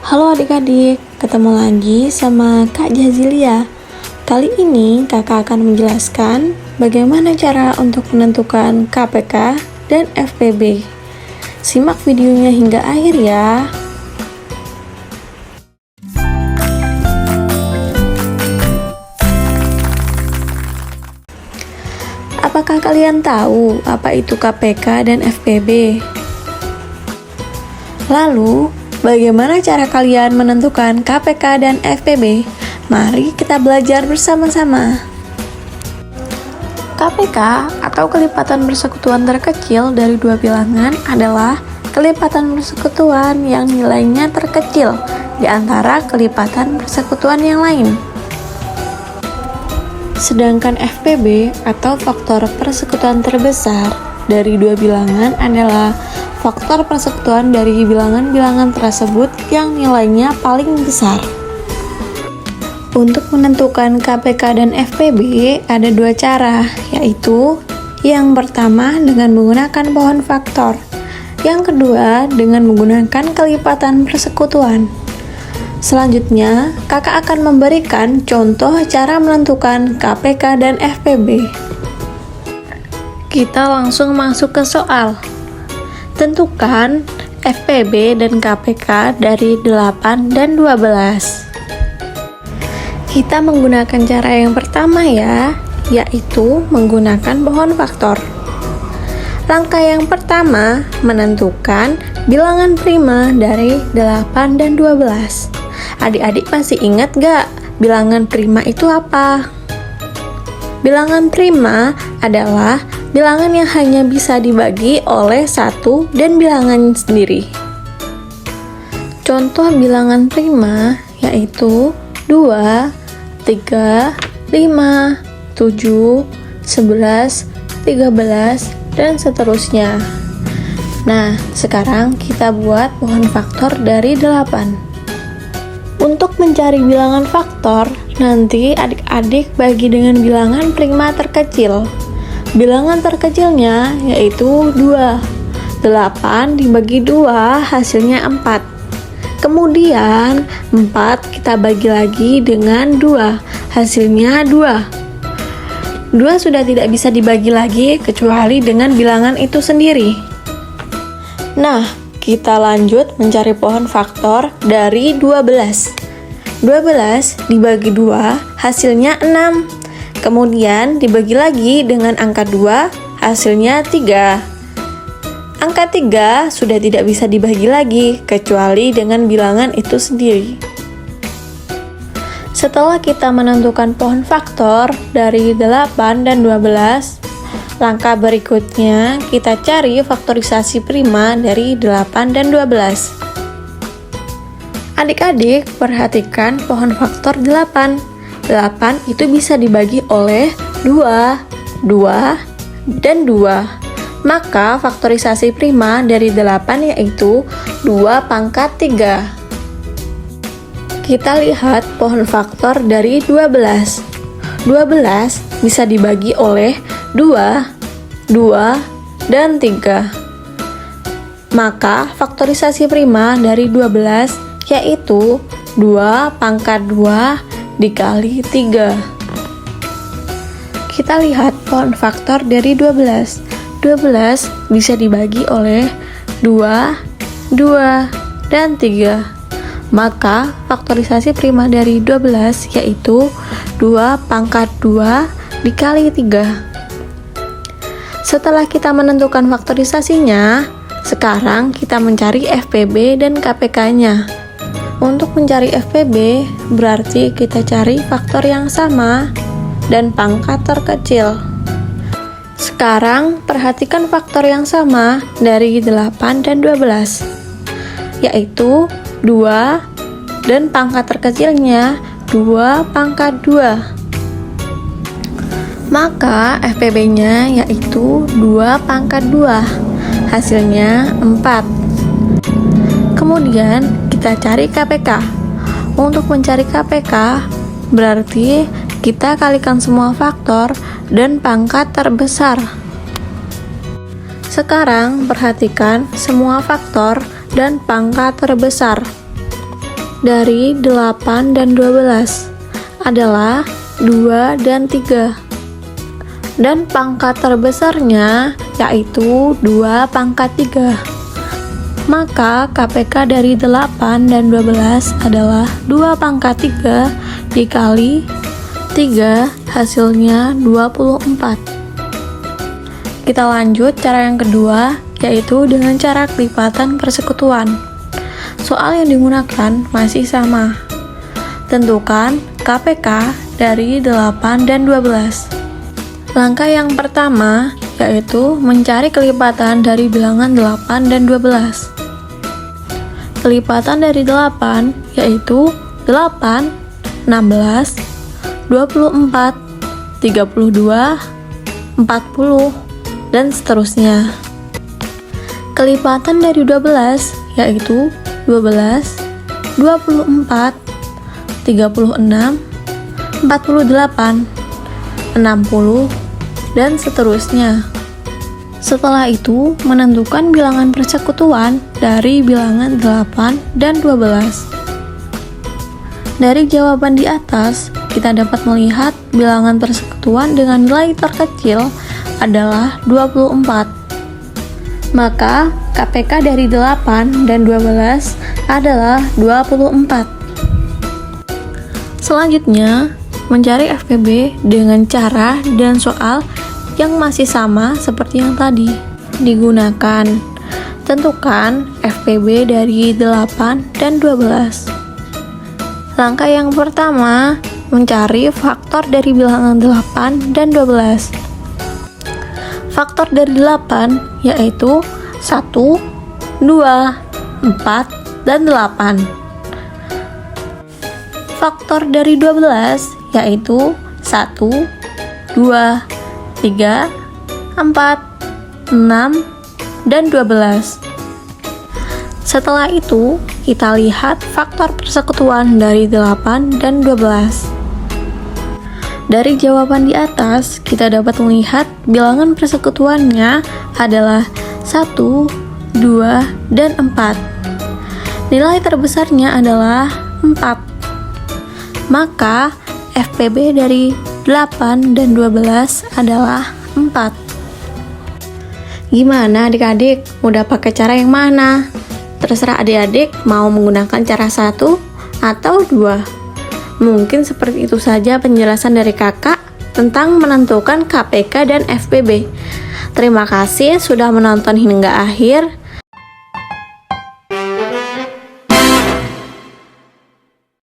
Halo adik-adik, ketemu lagi sama Kak Jazilia. Kali ini kakak akan menjelaskan bagaimana cara untuk menentukan KPK dan FPB. Simak videonya hingga akhir ya. Apakah kalian tahu apa itu KPK dan FPB? Lalu, bagaimana cara kalian menentukan KPK dan FPB? Mari kita belajar bersama-sama. KPK atau kelipatan persekutuan terkecil dari dua bilangan adalah kelipatan persekutuan yang nilainya terkecil di antara kelipatan persekutuan yang lain. Sedangkan FPB atau faktor persekutuan terbesar dari dua bilangan adalah faktor persekutuan dari bilangan-bilangan tersebut yang nilainya paling besar. Untuk menentukan KPK dan FPB ada dua cara, yaitu yang pertama dengan menggunakan pohon faktor, yang kedua dengan menggunakan kelipatan persekutuan. Selanjutnya, kakak akan memberikan contoh cara menentukan KPK dan FPB. Kita langsung masuk ke soal. Tentukan FPB dan KPK dari 8 dan 12. Kita menggunakan cara yang pertama ya, yaitu menggunakan pohon faktor. Langkah yang pertama, menentukan bilangan prima dari 8 dan 12. Adik-adik masih ingat gak bilangan prima itu apa? Bilangan prima adalah bilangan yang hanya bisa dibagi oleh satu dan bilangan sendiri. Contoh bilangan prima yaitu 2, 3, 5, 7, 11, 13, dan seterusnya. Nah, sekarang kita buat pohon faktor dari 8. Untuk mencari bilangan faktor, nanti adik-adik bagi dengan bilangan prima terkecil. Bilangan terkecilnya yaitu 2. 8 dibagi 2 hasilnya 4. Kemudian 4 kita bagi lagi dengan 2, hasilnya 2. 2 sudah tidak bisa dibagi lagi kecuali dengan bilangan itu sendiri. Nah, kita lanjut mencari pohon faktor dari 12. 12 dibagi 2 hasilnya 6. Kemudian dibagi lagi dengan angka 2 hasilnya 3. Angka 3 sudah tidak bisa dibagi lagi kecuali dengan bilangan itu sendiri. Setelah kita menentukan pohon faktor dari 8 dan 12, langkah berikutnya kita cari faktorisasi prima dari 8 dan 12. Adik-adik perhatikan pohon faktor 8. 8 itu bisa dibagi oleh 2, 2, dan 2. Maka faktorisasi prima dari 8 yaitu 2 pangkat 3. Kita lihat pohon faktor dari 12. 12 bisa dibagi oleh 2, 2, dan 3. Maka faktorisasi prima dari 12 yaitu 2 pangkat 2 dikali 3. Kita lihat pohon faktor dari 12. 12 bisa dibagi oleh 2, 2, dan 3. Maka faktorisasi prima dari 12 yaitu 2 pangkat 2 dikali 3. Setelah kita menentukan faktorisasinya, sekarang kita mencari FPB dan KPK-nya. Untuk mencari FPB, berarti kita cari faktor yang sama dan pangkat terkecil. Sekarang perhatikan faktor yang sama dari 8 dan 12, yaitu 2 dan pangkat terkecilnya 2 pangkat 2. Maka FPB-nya yaitu 2 pangkat 2, hasilnya 4. Kemudian kita cari KPK. Untuk mencari KPK, berarti kita kalikan semua faktor dan pangkat terbesar. Sekarang perhatikan semua faktor dan pangkat terbesar. dari 8 dan 12 adalah 2 dan 3. Dan pangkat terbesarnya yaitu 2 pangkat 3. Maka KPK dari 8 dan 12 adalah 2 pangkat 3 dikali 3, hasilnya 24. Kita lanjut cara yang kedua, yaitu dengan cara kelipatan persekutuan. Soal yang digunakan masih sama. Tentukan KPK dari 8 dan 12. Langkah yang pertama yaitu mencari kelipatan dari bilangan 8 dan 12. Kelipatan dari 8 yaitu 8, 16, 24, 32, 40, dan seterusnya. Kelipatan dari 12 yaitu 12, 24, 36, 48, 60, dan seterusnya. Setelah itu, menentukan bilangan persekutuan dari bilangan 8 dan 12. Dari jawaban di atas, kita dapat melihat bilangan persekutuan dengan nilai terkecil adalah 24. Maka, KPK dari 8 dan 12 adalah 24. Selanjutnya, mencari FPB dengan cara dan soal yang masih sama seperti yang tadi digunakan. Tentukan FPB dari 8 dan 12. Langkah yang pertama, mencari faktor dari bilangan 8 dan 12. Faktor dari 8 yaitu 1, 2, 4, dan 8. Faktor dari 12 yaitu 1, 2, 3, 4, 6, dan 12. Setelah itu, kita lihat faktor persekutuan dari 8 dan 12. Dari jawaban di atas, kita dapat melihat bilangan persekutuannya adalah 1, 2, dan 4. Nilai terbesarnya adalah 4. Maka, FPB dari 8 dan 12 adalah 4. Gimana adik-adik? Udah pakai cara yang mana? Terserah adik-adik mau menggunakan cara 1 atau 2. Mungkin seperti itu saja penjelasan dari kakak tentang menentukan KPK dan FPB. Terima kasih sudah menonton hingga akhir.